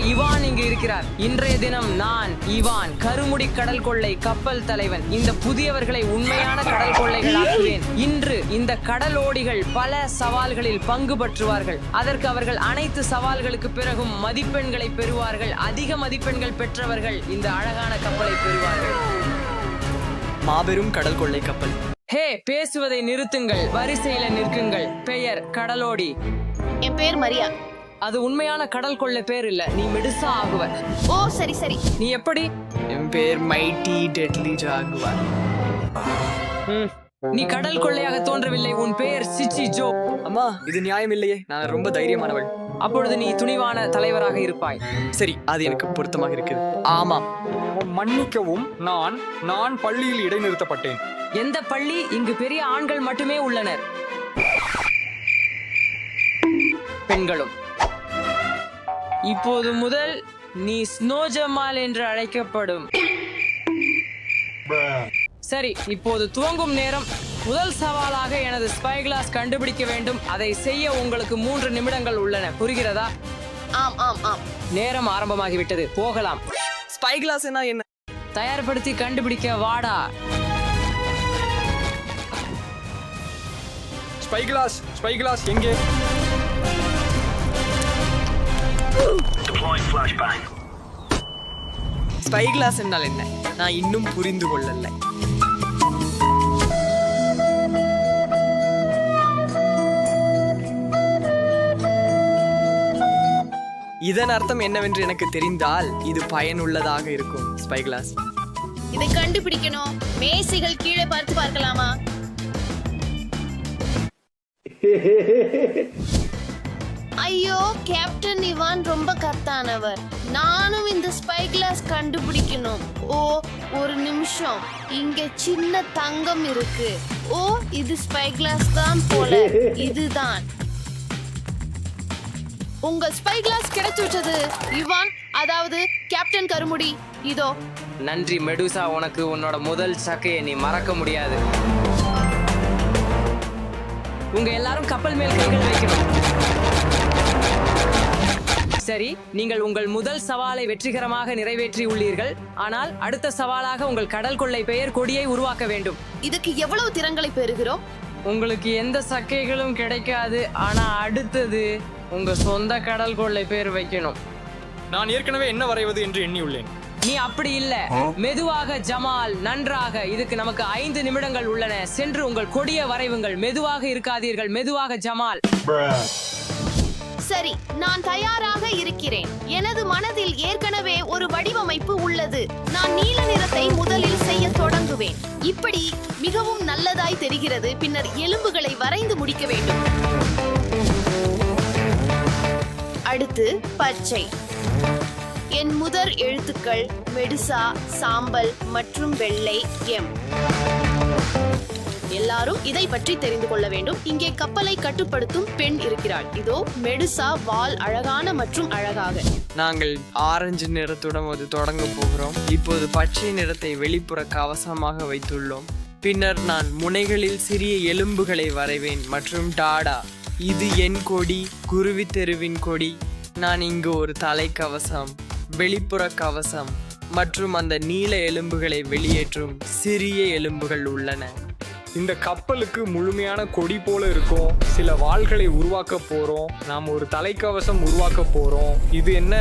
Ivan இங்கு இருக்கிறார். இன்றைய தினம் நான் இவான், கருமுடி கடல் கொள்ளை கப்பல் தலைவன், இந்த புதியவர்களை உண்மையான கடல் கொள்ளைகள் ஆக்குவேன். இன்று இந்த கடலோடிகள் பல சவால்களில் பங்கு பற்றுவார்கள். அதற்கு அவர்கள் அனைத்து சவால்களுக்கு பிறகும் மதிப்பெண்களை பெறுவார்கள். அதிக மதிப்பெண்கள் பெற்றவர்கள் இந்த அழகான கப்பலை பெறுவார்கள். மாபெரும் கடல் கொள்ளை கப்பல். ஹே, பேசுவதை நிறுத்துங்கள், வரிசையில நிற்குங்கள். பெயர் கடலோடி. என் பேர் மரியா. அது உண்மையான கடல் கொள்ளை பேர் இல்ல, நீ மெடுசா ஆகுவ. ஓ சரி சரி. நீ எப்படி? என் பேர் மைட்டி டெட்லி ஜாகுவார். நீ கடல் கொள்ளையாக தோன்றவில்லை, உன் பெயர் சிச்சி ஜோ. அம்மா, இது நியாயம் இல்லையே, நான் ரொம்ப தைரியமானவள். அப்பொழுது நீ துணிவான தலைவராக இருப்பாய். சரி, அது எனக்கு பொருத்தமாக இருக்குது. ஆமாம். மன்னிக்கவும், நான் பள்ளியில் இடைநிறுத்தப்பட்டேன். எந்த பள்ளி? இங்கு பெரிய ஆண்கள் மட்டுமே உள்ளனர், பெண்களும். இப்போது முதல் நீ ஸ்னோ ஜமால் என்று அழைக்கப்படும். சரி, இப்போது துவங்கும் நேரம். முதல் சவாலாக எனது ஸ்பை கிளாஸ் கண்டுபிடிக்க வேண்டும். அதை செய்ய உங்களுக்கு 3 நிமிடங்கள் உள்ளன. புரிகிறதா? ஆம் ஆம் ஆம். நேரம் ஆரம்பமாகிவிட்டது, போகலாம். ஸ்பை கிளாஸ் என்ன? தயார்படுத்தி கண்டுபிடிக்க வாடா. ஸ்பை கிளாஸ் எங்கே? ஸ்பை கிளாஸ் என்றால் என்ன? நான் இன்னும் புரிந்து கொள்ளல. இதன் அர்த்தம் என்னவென்று எனக்கு தெரிந்தால் இது பயனுள்ளதாக இருக்கும். ஸ்பை கிளாஸ் இதை கண்டுபிடிக்கணும். மேசைகள் கீழே பார்த்து பார்க்கலாமா? ஐயோ, கேப்டன் இவான் ரொம்ப கத்தானவர். நானும் இந்த ஸ்பை கிளாஸ் கண்டுபிடிக்கணும். ஓ, ஒரு நிமிஷம். இங்க சின்ன தங்கம் இருக்கு. ஓ, இது ஸ்பை கிளாஸ் தான் போல. இதுதான் உங்க ஸ்பை கிளாஸ் கிடைச்சு விட்டது இவான், அதாவது கேப்டன் கருமுடி. இதோ. நன்றி மெடுசா, உனக்கு உன்னோட முதல் சக்கையை நீ மறக்க முடியாது. உங்க எல்லாரும் கப்பல் மேல் கைகள் வைக்கணும். சரி, நீங்கள் உங்கள் முதல் சவாலை வெற்றிகரமாக நிறைவேற்றி உள்ளீர்கள். ஆனால் அடுத்த சவாலாக உங்கள் கடல் கொள்ளை பெயர் கொடியை உருவாக்க வேண்டும். இதுக்கு எவ்வளவு திறன்களை பெறுகிறோம்? உங்களுக்கு எந்த சக்கைகளும் கிடைக்காது. ஆனா அடுத்தது உங்க சொந்த கடல் கொள்ளை பேர் வைக்கணும். நான் ஏற்கனவே என்ன வரைவது என்று எண்ணியுள்ளேன். நீ அப்படி இல்ல. மெதுவாக ஜமால், நன்றாக. இதுக்கு நமக்கு 5 நிமிடங்கள் உள்ளன. சென்று உங்கள் கொடிய வரைவுங்கள். மெதுவாக இருக்காதீர்கள். மெதுவாக ஜமால். சரி, நான் தயாராக இருக்கிறேன். எனது மனதில் ஏற்கனவே ஒரு வடிவமைப்பு உள்ளது. நான் நீல நிறத்தை முதலில் செய்ய தொடங்குவேன். இப்படி மிகவும் நல்லதாய் தெரிகிறது. பின்னர் எலும்புகளை வரைந்து முடிக்க வேண்டும். அடுத்து பச்சை. என் முதல் எழுத்துக்கள் மெடுசா, சாம்பல் மற்றும் வெள்ளை எம். எல்லாரும் இதை பற்றி தெரிந்து கொள்ள வேண்டும். இங்கே கப்பலை கட்டுப்படுத்தும் பெண் இருக்கிறாள். இதோ மெடுசா வால் அழகான மற்றும் அழகாக. நாங்கள் ஆரஞ்சு நிறத்துடன் தொடங்க போகிறோம். இப்போது பச்சை நிறத்தை வெளிப்புற கவசமாக வைத்துள்ளோம். பின்னர் நான் முனைகளில் சிறிய எலும்புகளை வரைவேன் மற்றும் டாடா. இது என் கொடி, குருவி தெருவின் கொடி. நான் இங்கு ஒரு தலைக்கவசம், வெளிப்புற கவசம் மற்றும் அந்த நீல எலும்புகளை வெளியேற்றும் சிறிய எலும்புகள் உள்ளன. இந்த கப்பலுக்கு முழுமையான கொடி போல இருக்கும். சில வாள்களை உருவாக்க போறோம். நாம் ஒரு தலைக்கவசம் உருவாக்க போறோம். இது என்ன?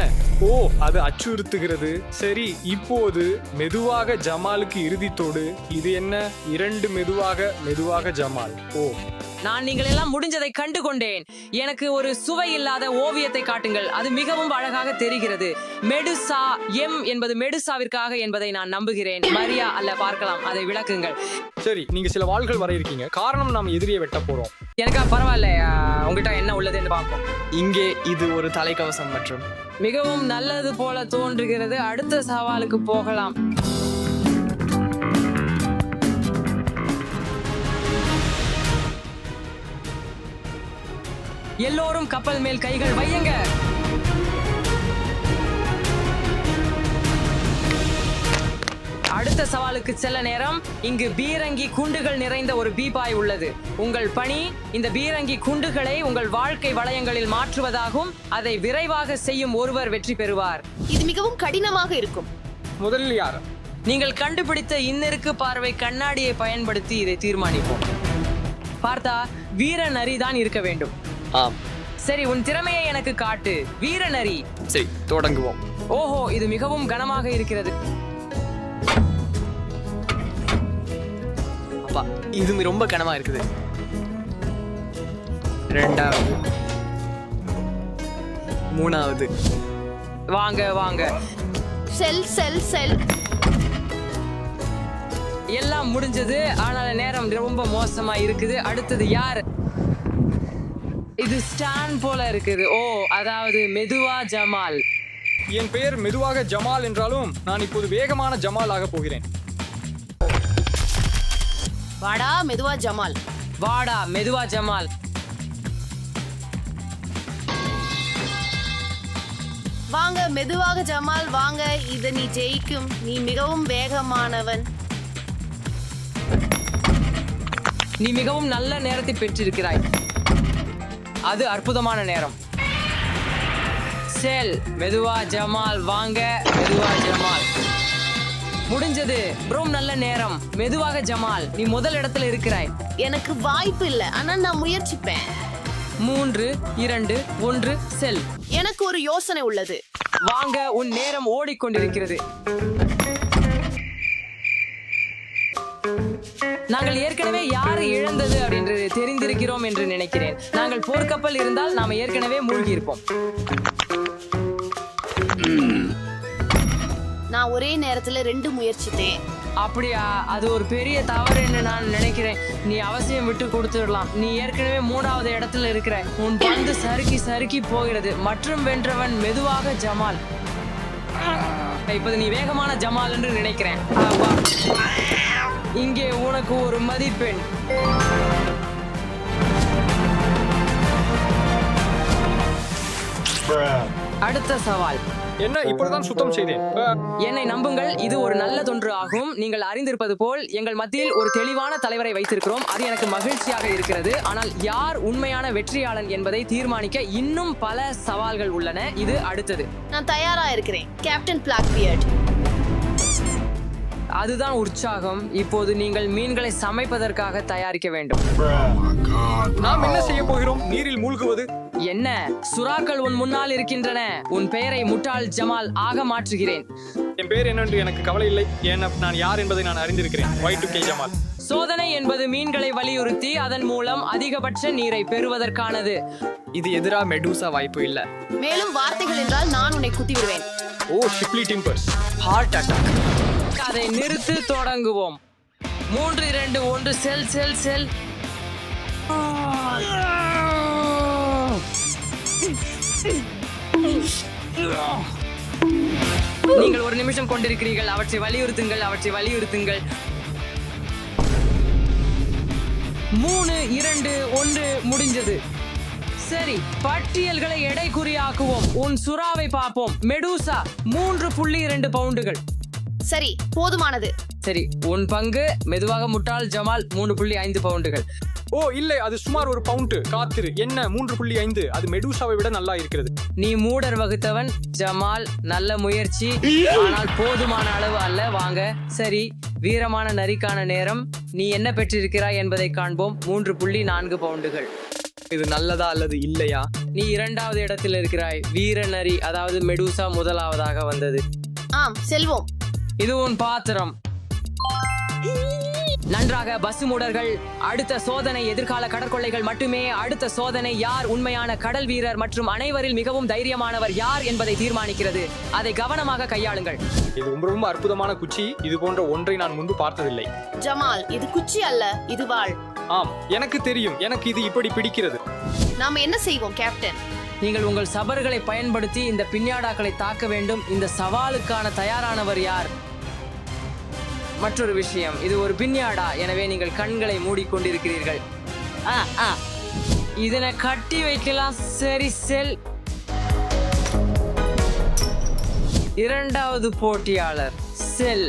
ஓ, அது அச்சுறுத்துகிறது. சரி, இப்போது மெதுவாக ஜமாலுக்கு இறுதித்தோடு. இது என்ன? 2 மெதுவாக ஜமால். ஓ, நான் நீங்கள் எல்லாம் முடிஞ்சதை கண்டு கொண்டேன். எனக்கு ஒரு சுவை இல்லாத ஓவியத்தை காட்டுங்கள். அது மிகவும் அழகாக தெரிகிறது. மெடுசா எம் என்பது மெடுசாவிற்காக என்பதை நான் நம்புகிறேன். மரியா அல்ல, பார்க்கலாம். அதை விளக்குங்கள். சரி, நீங்க சில வாள்கள் வரையிருக்கீங்க. காரணம் நாம் எதிரியை வெட்ட போறோம். எனக்கா பரவாயில்ல. உங்ககிட்ட என்ன உள்ளது என்று பார்ப்போம். இங்கே இது ஒரு தலைக்கவசம் மற்றும் மிகவும் நல்லது போல தோன்றுகிறது. அடுத்த சவாலுக்கு போகலாம். எல்லோரும் கப்பல் மேல் கைகள் வையுங்க. அடுத்த சவால் சவாலுக்கு செல்ல நேரம். இங்கு பீரங்கி குண்டுகள் நிறைந்த ஒரு பீப்பாய் உள்ளது. உங்கள் பணி இந்த பீரங்கி குண்டுகளை உங்கள் வாழ்க்கை வளையங்களில் மாற்றுவதாகும். அதை விரைவாக செய்யும் ஒருவர் வெற்றி பெறுவார். இது மிகவும் கடினமாக இருக்கும். முதலில் யார்? நீங்கள் கண்டுபிடித்த இன்னெருக்கு பார்வை கண்ணாடியை பயன்படுத்தி இதை தீர்மானிப்போம். பார்த்தா வீரநரி தான் இருக்க வேண்டும். ஆம். சரி, உன் திறமையை எனக்கு காட்டு. வீரநரி. சரி, தொடங்குவோம். ஓஹோ, இது மிகவும் கனமாக இருக்கிறது. அப்பா, இது ரொம்ப கனமா இருக்குது. ரெண்டாவது, மூணாவது. வாங்க வாங்க. செல் செல் செல். எல்லாம் முடிஞ்சது. ஆனால் நேரம் ரொம்ப மோசமா இருக்குது. அடுத்தது யார்? இது ஸ்டான் போல இருக்குது. ஓ, அதாவது மெதுவா ஜமால். என் பெயர் மெதுவாக ஜமால் என்றாலும் நான் இப்போது வேகமான ஜமால் ஆக போகிறேன். வாடா மெதுவா ஜமால். வாடா மெதுவா ஜமால். வாங்க மெதுவாக ஜமால், வாங்க. இத நீ ஜெயிக்கும். நீ மிகவும் வேகமானவன். நீ மிகவும் நல்ல நேரத்தை பெற்றிருக்கிறாய். அது அற்புதமான நேரம். செல் மெதுவா ஜமால். வாங்க மெதுவா ஜமால். முடிஞ்சது. ரொம்ப நல்ல நேரம். மெதுவாக ஜமால், நீ முதல் இடத்துல இருக்கிறாய். எனக்கு வாய்ப்பு இல்லை, ஆனா நான் முயற்சிப்பேன். 3, 2, 1 செல். எனக்கு ஒரு யோசனை உள்ளது. வாங்க, உன் நேரம் ஓடிக்கொண்டிருக்கிறது. நாங்கள் ஏற்கனவே யார் இழந்தது அப்படின்றது தெரிந்திருக்கிறோம் என்று நினைக்கிறேன். நாங்கள் போர்க்கப்பல் இருந்தால் நாம ஏற்கனவே மூழ்கி இருப்போம். நான் ஒரே நேரத்துல 2 முயற்சித்தேன். அப்படியா? அது ஒரு பெரிய தவறு என்று நான் நினைக்கிறேன். நீ அவசியம் விட்டு கொடுத்துடலாம். நீ ஏற்கனவே 3வது இடத்துல இருக்கிற. உன் பந்து சறுக்கி சறுக்கி போகிறது. மற்றும் வென்றவன் மெதுவாக ஜமால். இப்போது நீ வேகமான ஜமால் என்று நினைக்கிறேன். இங்கே உனக்கு ஒரு மதிப்பெண். அடுத்த சவால். என்ன, இப்பொழுதுதான் சுத்தம் செய்தேன். என்னை நம்புங்கள், இது ஒரு நல்ல தொன்று ஆகும். நீங்கள் அறிந்திருப்பது போல் எங்கள் மத்தியில் ஒரு தெளிவான தலைவரை வைத்திருக்கிறோம். அது எனக்கு மகிழ்ச்சியாக இருக்கிறது. ஆனால் யார் உண்மையான வெற்றியாளன் என்பதை தீர்மானிக்க இன்னும் பல சவால்கள் உள்ளன. இது அடுத்தது. நான் தயாரா இருக்கிறேன், கேப்டன் பிளாக்பியர்ட். அதுதான் உற்சாகம். இப்போது நீங்கள் மீன்களை சமைப்பதற்காக தயாரிக்க வேண்டும். நாம் என்ன செய்ய போகிறோம்? நீரில் மூழ்குவது. என்ன? சுறாக்கள் உன் முன்னால் இருக்கின்றன. உன் பெயரை முட்டாள் ஜமால் ஆக மாற்றுகிறேன். என் பெயர் என்னென்று எனக்கு கவலை இல்லை. ஏன்னா நான் யார் என்பதை நான் அறிந்திருக்கிறேன். Y2K Jamal. சோதனை என்பது மீன்களை வலியுறுத்தி அதன் மூலம் அதிகபட்ச நீரை பெறுவதற்கானது. இது எதிரா மெடூசா வாய்ப்பு இல்ல. மேலும் வார்த்தைகள் என்றால் நான் உன்னை குத்தி விடுவேன். ஓ, ஷிப்லி டிம்பர்ஸ். Heart attack. அதை நிறுத்து. தொடங்குவோம். 3, 2, 1 செல் செல் செல். நீங்கள் ஒரு நிமிஷம் கொண்டிருக்கிறீர்கள். அவற்றை வலியுறுத்துங்கள், அவற்றை வலியுறுத்துங்கள். 3, 2, 1 முடிஞ்சது. சரி, பட்டியல்களை எடை குறியாக்குவோம். உன் சுறாவை பார்ப்போம். மெடூசா 3.2 பவுண்டுகள். சரி, போதுமானது. சரி, உன் பங்கு. மெதுவாக முட்டாள் ஜமால் 3.5 பவுண்டுகள். ஓ இல்லை, அது சுமார் 1 பவுண்டு. காத்திரு. என்ன 3.5? அது மெடூசாவை விட நல்லா இருக்கிறது. நீ மூடர் வகுத்தவன் ஜமால். நல்ல முயற்சி, ஆனால் போதுமான அளவு அல்ல. வாங்க. சரி, வீரமான நரிக்கான நேரம். நீ என்ன பெற்றிருக்கிறாய் என்பதை காண்போம். 3.4 பவுண்டுகள். இது நல்லதா அல்லது இல்லையா? நீ 2வது இடத்தில் இருக்கிறாய். வீர நரி, அதாவது மெடூசா முதலாவதாக வந்தது. ஆம், செல்வோம். இது உன் பாத்திரம். நன்றாக. பஸ் மூடர்கள். அடுத்த சோதனை எதிர்கால கடற்கொள்ளைகள் மட்டுமே. அடுத்த சோதனை யார் உண்மையான கடல் வீரர் மற்றும் அனைவரில் மிகவும் தைரியமானவர் யார் என்பதை தீர்மானிக்கிறது. அதை கவனமாக கையாளுங்கள். இது ரொம்ப அற்புதமான குச்சி. இது போன்ற ஒன்றை நான் முன்பு பார்த்ததில்லை. ஜமால், இது குச்சி அல்ல, இது வாள். ஆம், எனக்கு தெரியும். எனக்கு இது இப்படி பிடிக்கிறது. நாம என்ன செய்வோம் கேப்டன்? நீங்கள் உங்கள் சபர்களை பயன்படுத்தி இந்த பின்யாடாக்களை தாக்க வேண்டும். இந்த சவாலுக்கான தயாரானவர் யார்? மற்றொரு விஷயம், இது ஒரு பின்யாடா, எனவே நீங்கள் கண்களை மூடிக்கொண்டிருக்கிறீர்கள். இதனை கட்டி வைக்கலாம். சரி, செல். 2வது போட்டியாளர் செல்.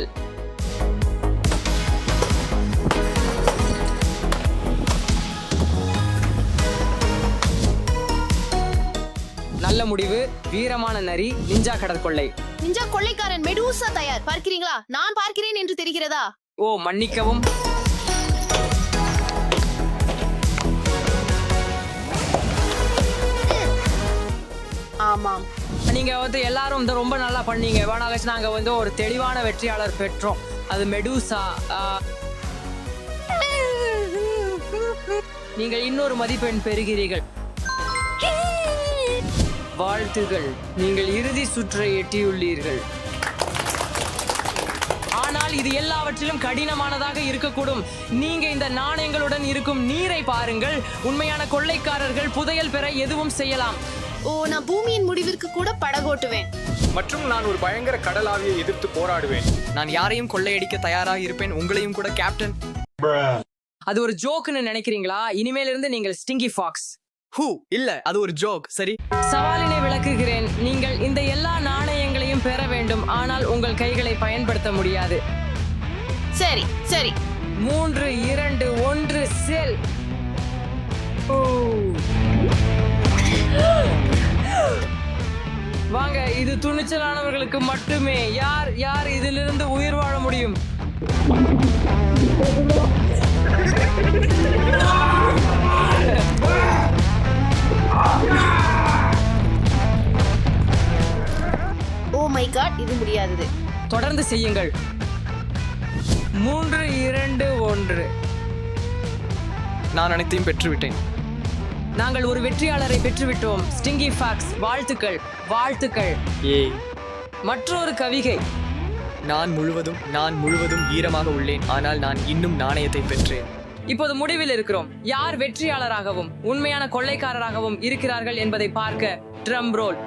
நல்ல முடிவு. வீரமான நரி, நிஞ்சா கடற்கொள்ளை. நிஞ்சா கொள்ளைக்காரன் மெடூசா தயார். பார்க்கிறீங்களா? நான் பார்க்கிறேன் என்று தெரிகிறதா? ஓ மன்னிக்கவும். ஆமாம், நீங்க வந்து எல்லாரும் வந்து ரொம்ப நல்லா பண்ணீங்க. வேணாலும் நாங்க வந்து ஒரு தெளிவான வெற்றியாளர் பெற்றோம். அது மெடூசா. நீங்கள் இன்னொரு மதிப்பெண் பெறுகிறீர்கள். வாழ்த்துகள், நீங்கள் இறுதி சுற்றை எட்டியுள்ளீர்கள். ஆனால் இது எல்லாவற்றிலும் கடினமானதாக இருக்கக்கூடும். நீங்க இந்த நாணயங்களுடன் இருக்கும் நீரை பாருங்கள். உண்மையான கொள்ளைக்காரர்கள் புதையல் பெற எதுவும் செய்யலாம். ஓ, நான் பூமியின் முடிவிற்கு கூட படகோட்டுவேன். மற்றும் நான் ஒரு பயங்கர கடலாவியை எதிர்த்து போராடுவேன். நான் யாரையும் கொள்ளையடிக்க தயாராக இருப்பேன், உங்களையும் கூட கேப்டன். அது ஒரு ஜோக்குன்னு நினைக்கிறீங்களா? இனிமேல் இருந்து நீங்கள் ஸ்டிங்கி ஃபாக்ஸ். இல்ல, அது ஒரு ஜோக். சரி, சவாலினை விளக்குகிறேன். நீங்கள் இந்த எல்லா நாணயங்களையும் பெற வேண்டும், ஆனால் உங்கள் கைகளை பயன்படுத்த முடியாது. சரி சரி. 3, 2, 1 செல். வாங்க, இது துணிச்சலானவர்களுக்கு மட்டுமே. யார் யார் இதிலிருந்து உயிர் வாழ முடியும்? ஓ மை காட், இது முடியாதது. தொடர்ந்து செய்யுங்கள். 3, 2, 1. நான் அனைத்தையும் பெற்றுவிட்டேன். நாங்கள் ஒரு வெற்றியாளரை பெற்றுவிட்டோம். ஸ்டிங்கி ஃபாக்ஸ், வாழ்த்துக்கள் வாழ்த்துக்கள். ஏய், மற்றொரு கவிகை. நான் முழுவதும் ஈரமாக உள்ளேன், ஆனால் நான் இன்னும் நாணயத்தை பெற்றேன். இப்போது முடிவில் இருக்கிறோம். யார் வெற்றியாளராகவும் உண்மையான கொள்ளைக்காரராகவும் இருக்கிறார்கள் என்பதை பார்க்க ட்ரம் ரோல்.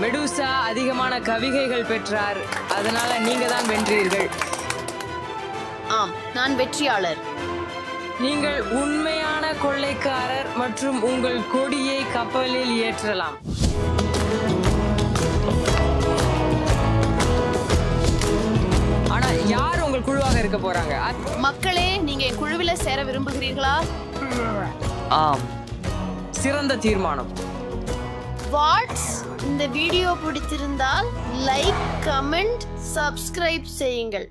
மெடூசா அதிகமான கவிகைகள் பெற்றார், அதனால நீங்க தான் வென்றீர்கள். ஆம், நான் வெற்றியாளர். நீங்கள் உண்மையான கொள்ளைக்காரர் மற்றும் உங்கள் கொடியை கப்பலில் ஏற்றலாம். ஆனா யார் உங்கள் குழுவாக இருக்க போறாங்க? மக்களே, நீங்க என் குழுவில சேர விரும்புகிறீர்களா? ஆம், சிறந்த தீர்மானம். வாட்ஸ் இந்த வீடியோ பிடித்திருந்தால் லைக், கமெண்ட், சப்ஸ்கிரைப் செய்யுங்கள்.